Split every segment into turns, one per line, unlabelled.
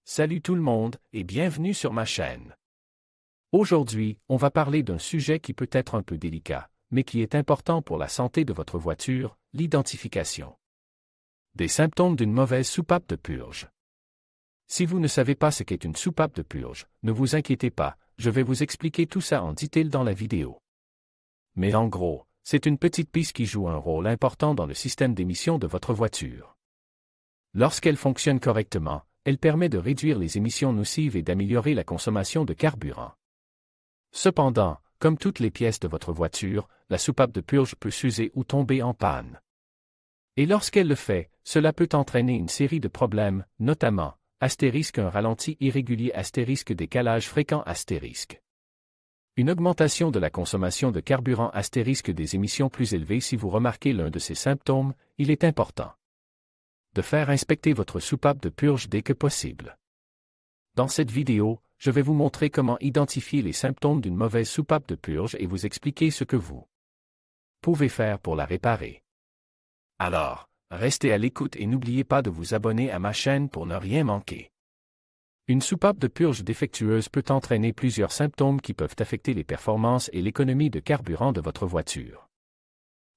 Salut tout le monde et bienvenue sur ma chaîne. Aujourd'hui, on va parler d'un sujet qui peut être un peu délicat, mais qui est important pour la santé de votre voiture, l'identification. Des symptômes d'une mauvaise soupape de purge. Si vous ne savez pas ce qu'est une soupape de purge, ne vous inquiétez pas, je vais vous expliquer tout ça en détail dans la vidéo. Mais en gros, c'est une petite piste qui joue un rôle important dans le système d'émission de votre voiture. Lorsqu'elle fonctionne correctement, elle permet de réduire les émissions nocives et d'améliorer la consommation de carburant. Cependant, comme toutes les pièces de votre voiture, la soupape de purge peut s'user ou tomber en panne. Et lorsqu'elle le fait, cela peut entraîner une série de problèmes, notamment, un ralenti irrégulier décalage fréquent une augmentation de la consommation de carburant des émissions plus élevées. Si vous remarquez l'un de ces symptômes, il est important de faire inspecter votre soupape de purge dès que possible. Dans cette vidéo, je vais vous montrer comment identifier les symptômes d'une mauvaise soupape de purge et vous expliquer ce que vous pouvez faire pour la réparer. Alors, restez à l'écoute et n'oubliez pas de vous abonner à ma chaîne pour ne rien manquer. Une soupape de purge défectueuse peut entraîner plusieurs symptômes qui peuvent affecter les performances et l'économie de carburant de votre voiture.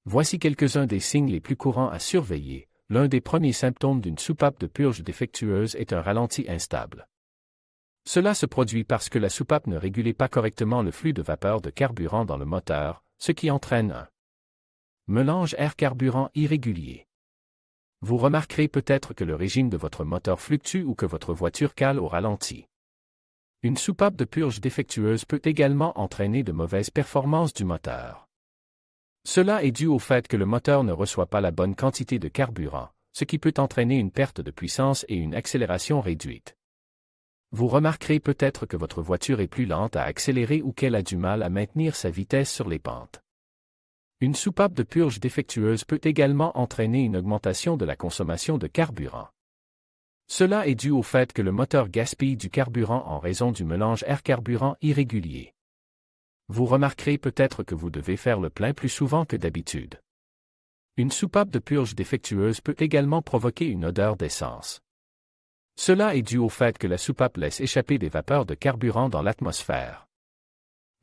Voici quelques-uns des signes les plus courants à surveiller. L'un des premiers symptômes d'une soupape de purge défectueuse est un ralenti instable. Cela se produit parce que la soupape ne régulait pas correctement le flux de vapeur de carburant dans le moteur, ce qui entraîne un mélange air-carburant irrégulier. Vous remarquerez peut-être que le régime de votre moteur fluctue ou que votre voiture cale au ralenti. Une soupape de purge défectueuse peut également entraîner de mauvaises performances du moteur. Cela est dû au fait que le moteur ne reçoit pas la bonne quantité de carburant, ce qui peut entraîner une perte de puissance et une accélération réduite. Vous remarquerez peut-être que votre voiture est plus lente à accélérer ou qu'elle a du mal à maintenir sa vitesse sur les pentes. Une soupape de purge défectueuse peut également entraîner une augmentation de la consommation de carburant. Cela est dû au fait que le moteur gaspille du carburant en raison du mélange air-carburant irrégulier. Vous remarquerez peut-être que vous devez faire le plein plus souvent que d'habitude. Une soupape de purge défectueuse peut également provoquer une odeur d'essence. Cela est dû au fait que la soupape laisse échapper des vapeurs de carburant dans l'atmosphère.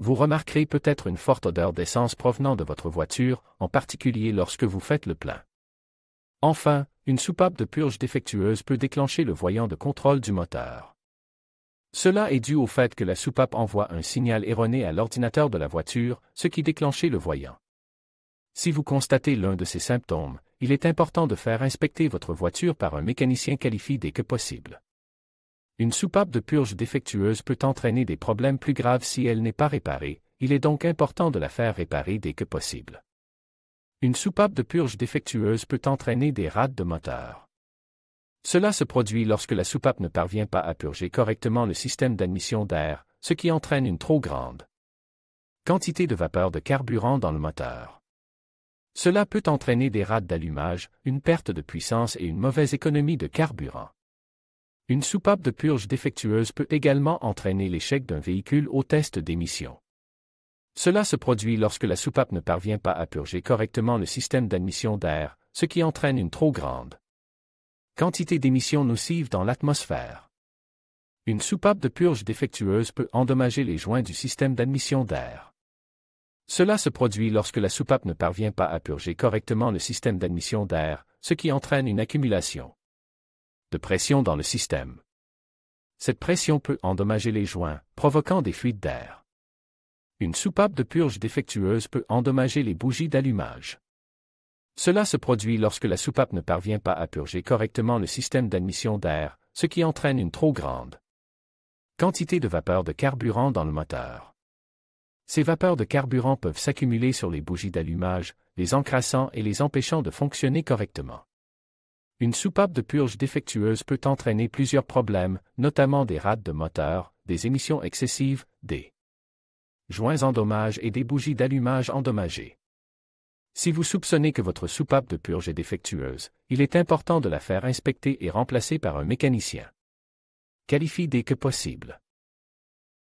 Vous remarquerez peut-être une forte odeur d'essence provenant de votre voiture, en particulier lorsque vous faites le plein. Enfin, une soupape de purge défectueuse peut déclencher le voyant de contrôle du moteur. Cela est dû au fait que la soupape envoie un signal erroné à l'ordinateur de la voiture, ce qui déclenche le voyant. Si vous constatez l'un de ces symptômes, il est important de faire inspecter votre voiture par un mécanicien qualifié dès que possible. Une soupape de purge défectueuse peut entraîner des problèmes plus graves si elle n'est pas réparée, il est donc important de la faire réparer dès que possible. Une soupape de purge défectueuse peut entraîner des rades de moteur. Cela se produit lorsque la soupape ne parvient pas à purger correctement le système d'admission d'air, ce qui entraîne une trop grande quantité de vapeur de carburant dans le moteur. Cela peut entraîner des rades d'allumage, une perte de puissance et une mauvaise économie de carburant. Une soupape de purge défectueuse peut également entraîner l'échec d'un véhicule au test d'émission. Cela se produit lorsque la soupape ne parvient pas à purger correctement le système d'admission d'air, ce qui entraîne une trop grande quantité d'émissions nocives dans l'atmosphère. Une soupape de purge défectueuse peut endommager les joints du système d'admission d'air. Cela se produit lorsque la soupape ne parvient pas à purger correctement le système d'admission d'air, ce qui entraîne une accumulation de pression dans le système. Cette pression peut endommager les joints, provoquant des fuites d'air. Une soupape de purge défectueuse peut endommager les bougies d'allumage. Cela se produit lorsque la soupape ne parvient pas à purger correctement le système d'admission d'air, ce qui entraîne une trop grande quantité de vapeur de carburant dans le moteur. Ces vapeurs de carburant peuvent s'accumuler sur les bougies d'allumage, les encrassant et les empêchant de fonctionner correctement. Une soupape de purge défectueuse peut entraîner plusieurs problèmes, notamment des rades de moteur, des émissions excessives, des joints endommagés et des bougies d'allumage endommagées. Si vous soupçonnez que votre soupape de purge est défectueuse, il est important de la faire inspecter et remplacer par un mécanicien qualifié dès que possible.